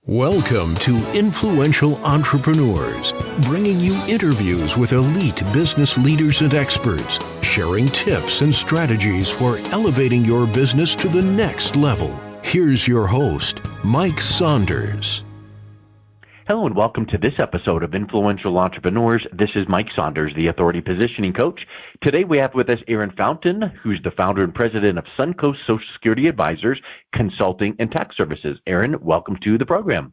Welcome to Influential Entrepreneurs, bringing you interviews with elite business leaders and experts, sharing tips and strategies for elevating your business to the next level. Here's your host, Mike Saunders. Hello and welcome to this episode of Influential Entrepreneurs. This is Mike Saunders, the Authority Positioning Coach. Today we have with us Erin, who's the founder and president of Suncoast Social Security Advisors, Consulting and Tax Services. Erin, welcome to the program.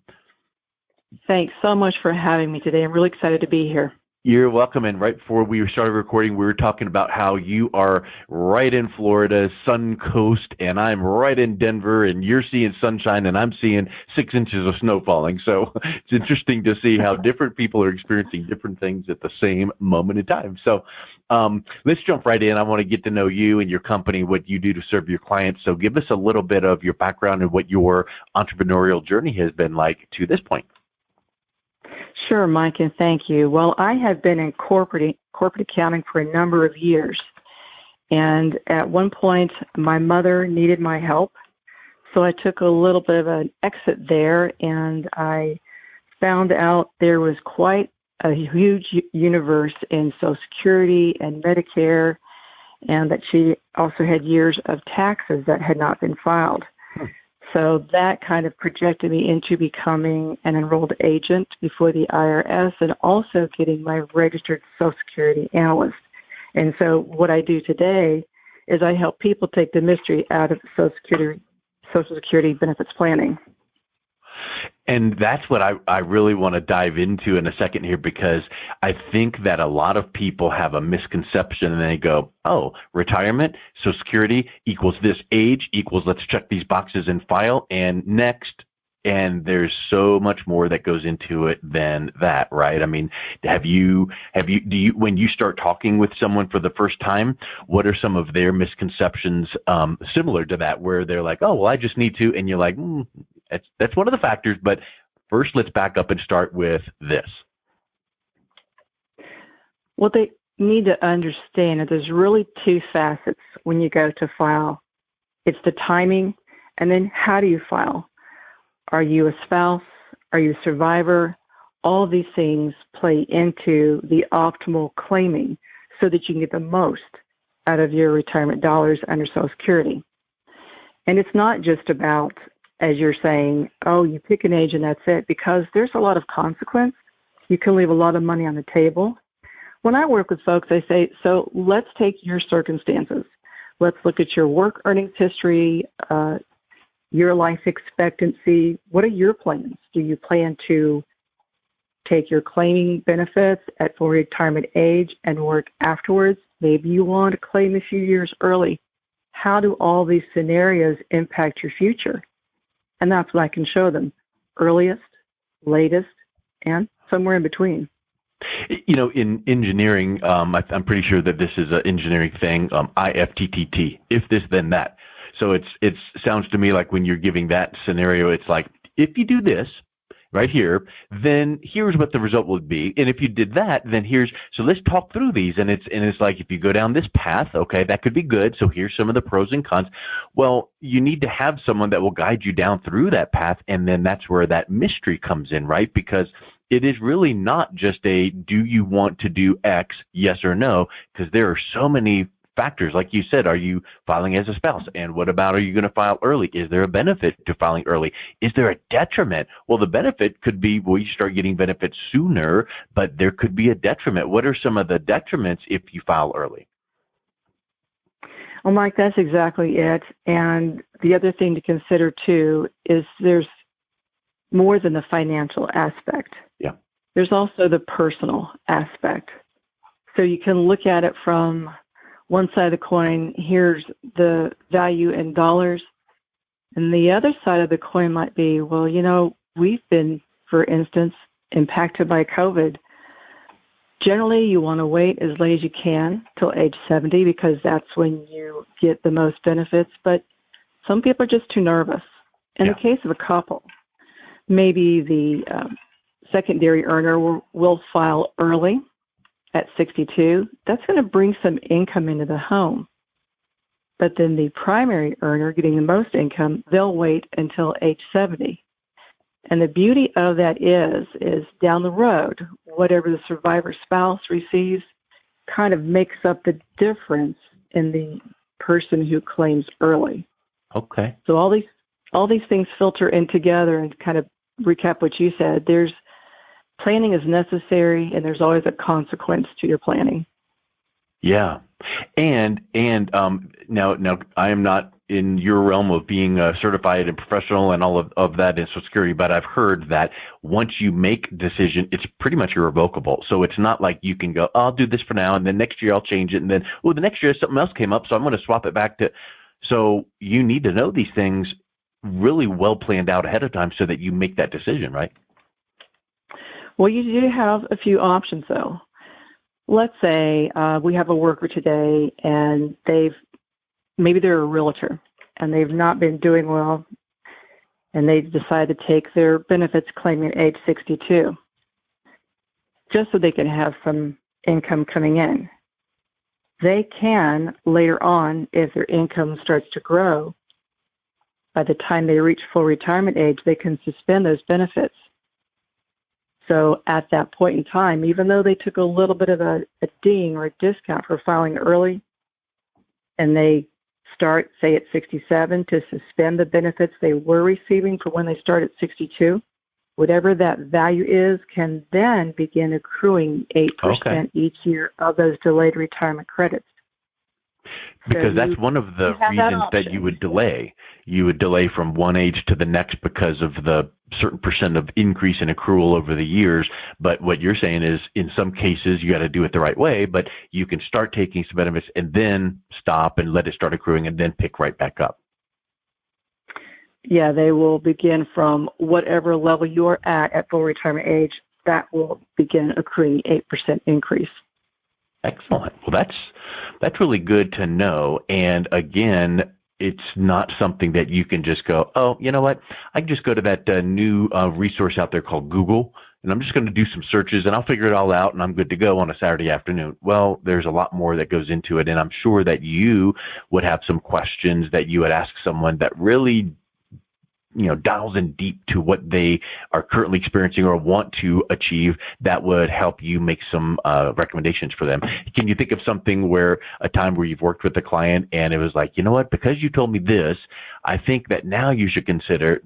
Thanks so much for having me today. I'm really excited to be here. You're welcome. And right before we started recording, we were talking about how you are right in Florida, Suncoast, and I'm right in Denver, and you're seeing sunshine, and I'm seeing 6 inches of snow falling. So it's interesting to see how different people are experiencing different things at the same moment in time. So let's jump right in. I want to get to know you and your company, what you do to serve your clients. So give us a little bit of your background and what your entrepreneurial journey has been like to this point. Sure, Mike, and thank you. Well, I have been in corporate accounting for a number of years, and at one point, my mother needed my help, so I took a little bit of an exit there, and I found out there was quite a huge universe in Social Security and Medicare, and that she also had years of taxes that had not been filed. So that kind of projected me into becoming an enrolled agent before the IRS and also getting my Registered Social Security Analyst. And so what I do today is I help people take the mystery out of Social Security benefits planning. And that's what I really want to dive into in a second here, because I think that a lot of people have a misconception and they go, oh, retirement, Social Security equals this age equals let's check these boxes and file and next. And there's so much more that goes into it than that, right? I mean, do you, when you start talking with someone for the first time, what are some of their misconceptions similar to that, where they're like, oh, well, I just need to, and you're like, that's one of the factors, but first let's back up and start with this. What they need to understand is there's really two facets when you go to file. It's the timing, and then how do you file? Are you a spouse? Are you a survivor? All of these things play into the optimal claiming so that you can get the most out of your retirement dollars under Social Security. And it's not just about, as you're saying, oh, you pick an age and that's it, because there's a lot of consequence. You can leave a lot of money on the table. When I work with folks, I say, so let's take your circumstances. Let's look at your work earnings history, your life expectancy. What are your plans? Do you plan to take your claiming benefits at full retirement age and work afterwards? Maybe you want to claim a few years early. How do all these scenarios impact your future? And that's what I can show them: earliest, latest, and somewhere in between. You know, in engineering, I'm pretty sure that this is an engineering thing, IFTTT, if this, then that. So it sounds to me like when you're giving that scenario, it's like, if you do this right here, then here's what the result would be. And if you did that, then so let's talk through these. And it's like, if you go down this path, okay, that could be good. So here's some of the pros and cons. Well, you need to have someone that will guide you down through that path. And then that's where that mystery comes in, right? Because it is really not just do you want to do X, yes or no? Because there are so many factors. Like you said, are you filing as a spouse? And what about, are you going to file early? Is there a benefit to filing early? Is there a detriment? Well, the benefit could be, well, you start getting benefits sooner, but there could be a detriment. What are some of the detriments if you file early? Well, Mike, that's exactly it. And the other thing to consider too is there's more than the financial aspect. Yeah. There's also the personal aspect. So you can look at it from one side of the coin, here's the value in dollars. And the other side of the coin might be, well, you know, we've been, for instance, impacted by COVID. Generally, you want to wait as late as you can till age 70 because that's when you get the most benefits. But some people are just too nervous. In the case of a couple, maybe the secondary earner will file early at 62, that's going to bring some income into the home. But then the primary earner getting the most income, they'll wait until age 70. And the beauty of that is down the road, whatever the survivor spouse receives kind of makes up the difference in the person who claims early. Okay. So all these things filter in together, and kind of recap what you said. There's planning is necessary, and there's always a consequence to your planning. Yeah. And now I am not in your realm of being certified and professional and all of that in Social Security, but I've heard that once you make a decision, it's pretty much irrevocable. So it's not like you can go, I'll do this for now, and then next year I'll change it, and then, the next year something else came up, so I'm going to swap it back to. So you need to know these things really well planned out ahead of time so that you make that decision, right? Well, you do have a few options, though. Let's say we have a worker today, and maybe they're a realtor, and they've not been doing well, and they decide to take their benefits claiming at age 62, just so they can have some income coming in. They can, later on, if their income starts to grow, by the time they reach full retirement age, they can suspend those benefits. So at that point in time, even though they took a little bit of a ding or a discount for filing early, and they start, say, at 67 to suspend the benefits they were receiving for when they start at 62, whatever that value is can then begin accruing 8% each year of those delayed retirement credits. Because that's one of the reasons that you would delay. You would delay from one age to the next because of the certain percent of increase in accrual over the years. But what you're saying is, in some cases, you got to do it the right way, but you can start taking some benefits and then stop and let it start accruing and then pick right back up. Yeah, they will begin from whatever level you are at full retirement age. That will begin accruing 8% increase. Excellent. Well, that's really good to know. And again, it's not something that you can just go, oh, you know what? I can just go to that new resource out there called Google, and I'm just going to do some searches, and I'll figure it all out, and I'm good to go on a Saturday afternoon. Well, there's a lot more that goes into it, and I'm sure that you would have some questions that you would ask someone that really dials in deep to what they are currently experiencing or want to achieve that would help you make some recommendations for them. Can you think of something where a time where you've worked with a client and it was like, you know what, because you told me this, I think that now you should consider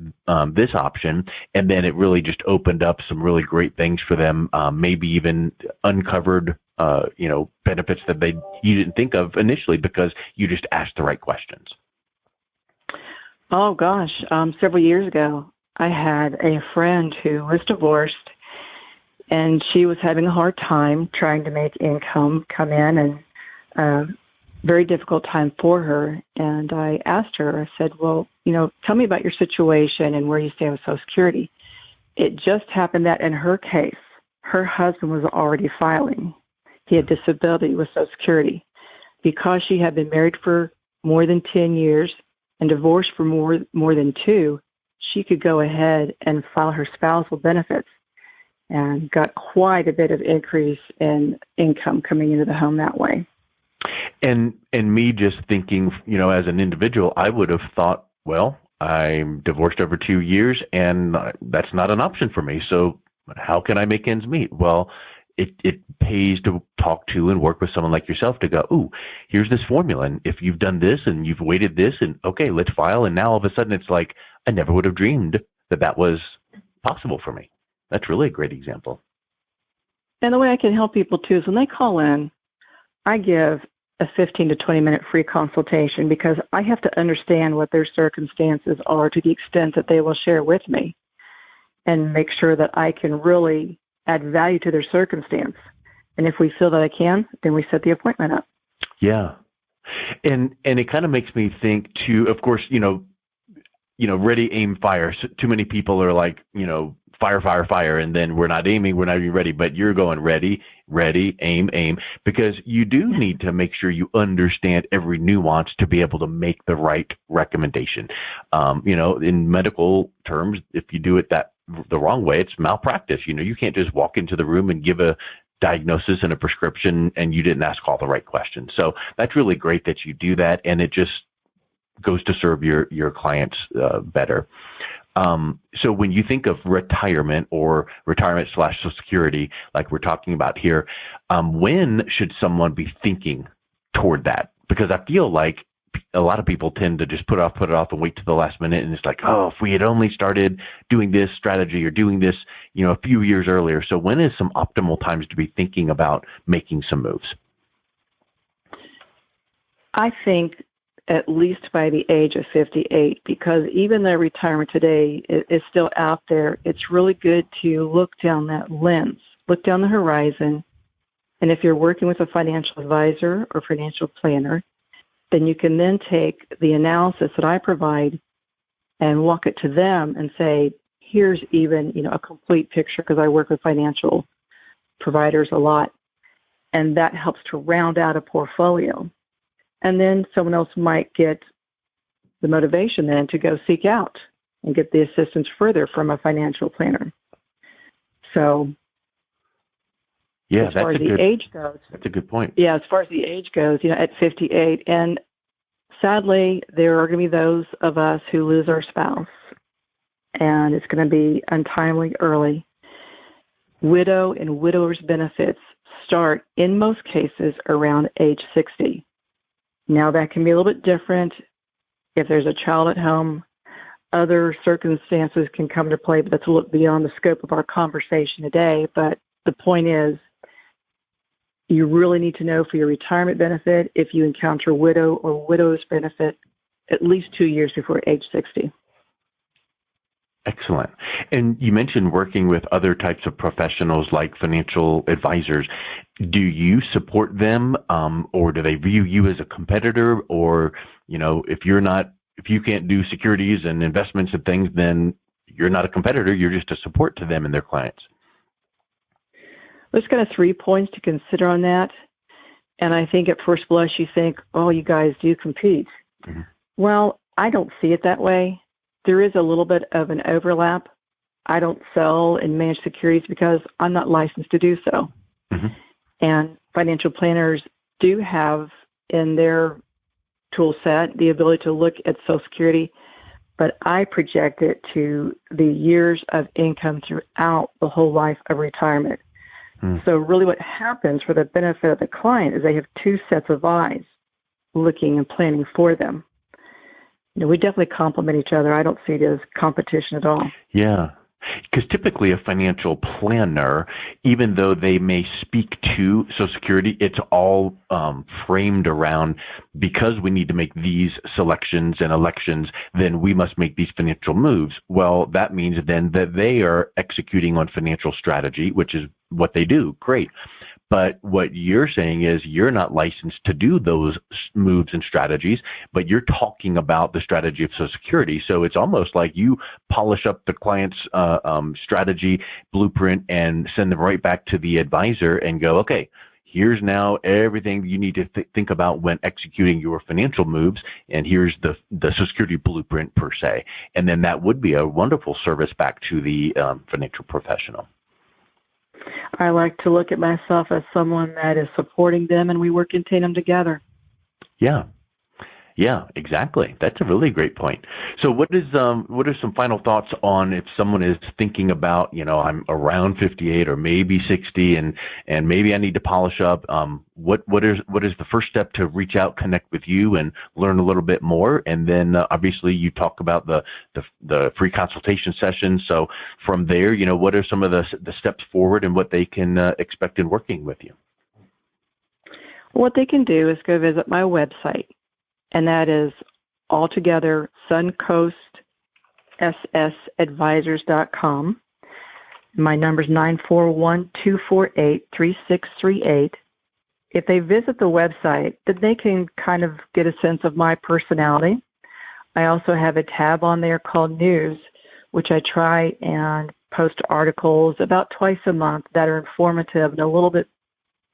this option, and then it really just opened up some really great things for them, maybe even uncovered benefits that you didn't think of initially because you just asked the right questions? Oh, gosh. Several years ago, I had a friend who was divorced, and she was having a hard time trying to make income come in, and very difficult time for her. And I asked her, I said, well, tell me about your situation and where you stand with Social Security. It just happened that in her case, her husband was already filing. He had disability with Social Security. Because she had been married for more than 10 years, and divorced for more than 2, she could go ahead and file her spousal benefits and got quite a bit of increase in income coming into the home that way. And me just thinking, as an individual, I would have thought, well, I'm divorced over 2 years, and that's not an option for me. So how can I make ends meet? Well, it pays to talk to and work with someone like yourself to go, ooh, here's this formula. And if you've done this and you've weighted this and okay, let's file. And now all of a sudden it's like, I never would have dreamed that was possible for me. That's really a great example. And the way I can help people too is when they call in, I give a 15 to 20 minute free consultation because I have to understand what their circumstances are to the extent that they will share with me and make sure that I can really add value to their circumstance. And if we feel that I can, then we set the appointment up. Yeah. And it kind of makes me think too, of course, ready, aim, fire. So too many people are like, fire, fire, fire. And then we're not aiming, we're not even ready, but you're going ready, aim, because you do need to make sure you understand every nuance to be able to make the right recommendation. In medical terms, if you do it the wrong way, it's malpractice. You can't just walk into the room and give a diagnosis and a prescription and you didn't ask all the right questions. So that's really great that you do that, and it just goes to serve your clients better. So when you think of retirement or retirement/Social Security, like we're talking about here, when should someone be thinking toward that? Because I feel like a lot of people tend to just put it off and wait to the last minute. And it's like, oh, if we had only started doing this strategy or doing this, a few years earlier. So when is some optimal times to be thinking about making some moves? I think at least by the age of 58, because even though retirement today is still out there, it's really good to look down that lens, look down the horizon. And if you're working with a financial advisor or financial planner, then you can then take the analysis that I provide and walk it to them and say, here's even, a complete picture, because I work with financial providers a lot, and that helps to round out a portfolio. And then someone else might get the motivation then to go seek out and get the assistance further from a financial planner. So yeah, as far as the age goes, that's a good point. Yeah, as far as the age goes, at 58, and sadly, there are going to be those of us who lose our spouse, and it's going to be untimely early. Widow and widower's benefits start, in most cases, around age 60. Now, that can be a little bit different if there's a child at home. Other circumstances can come into play, but that's a little beyond the scope of our conversation today. But the point is, you really need to know for your retirement benefit if you encounter widow or widow's benefit at least 2 years before age 60. Excellent. And you mentioned working with other types of professionals like financial advisors. Do you support them, or do they view you as a competitor? Or, if you can't do securities and investments and things, then you're not a competitor. You're just a support to them and their clients. There's kind of 3 points to consider on that. And I think at first blush, you think, oh, you guys do compete. Mm-hmm. Well, I don't see it that way. There is a little bit of an overlap. I don't sell and manage securities because I'm not licensed to do so. Mm-hmm. And financial planners do have in their tool set the ability to look at Social Security, but I project it to the years of income throughout the whole life of retirement. So really what happens for the benefit of the client is they have two sets of eyes looking and planning for them. We definitely complement each other. I don't see it as competition at all. Yeah. Because typically a financial planner, even though they may speak to Social Security, it's all framed around, because we need to make these selections and elections, then we must make these financial moves. Well, that means then that they are executing on financial strategy, which is what they do. Great. But what you're saying is you're not licensed to do those moves and strategies, but you're talking about the strategy of Social Security. So it's almost like you polish up the client's strategy blueprint and send them right back to the advisor and go, okay, here's now everything you need to think about when executing your financial moves, and here's the Social Security blueprint per se. And then that would be a wonderful service back to the financial professional. I like to look at myself as someone that is supporting them, and we work in tandem together. Yeah, exactly. That's a really great point. So what are some final thoughts on if someone is thinking about, I'm around 58 or maybe 60 and maybe I need to polish up, what is the first step to reach out, connect with you and learn a little bit more? And then obviously you talk about the free consultation session. So from there, what are some of the steps forward and what they can expect in working with you? What they can do is go visit my website. And that is altogether suncoastsadvisors.com. My number is 941-248-3638. If they visit the website, then they can kind of get a sense of my personality. I also have a tab on there called News, which I try and post articles about twice a month that are informative and a little bit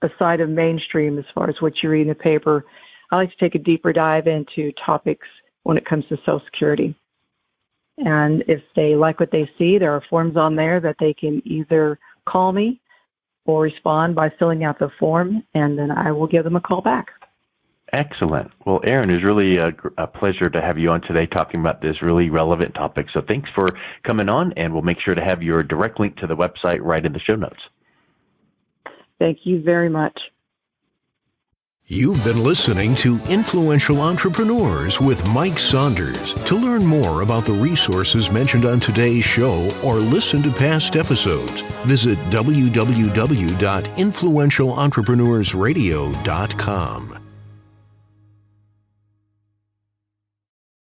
aside of mainstream as far as what you read in the paper. I like to take a deeper dive into topics when it comes to Social Security. And if they like what they see, there are forms on there that they can either call me or respond by filling out the form, and then I will give them a call back. Excellent. Well, Erin, it's really a pleasure to have you on today talking about this really relevant topic. So thanks for coming on, and we'll make sure to have your direct link to the website right in the show notes. Thank you very much. You've been listening to Influential Entrepreneurs with Mike Saunders. To learn more about the resources mentioned on today's show or listen to past episodes, visit www.influentialentrepreneursradio.com.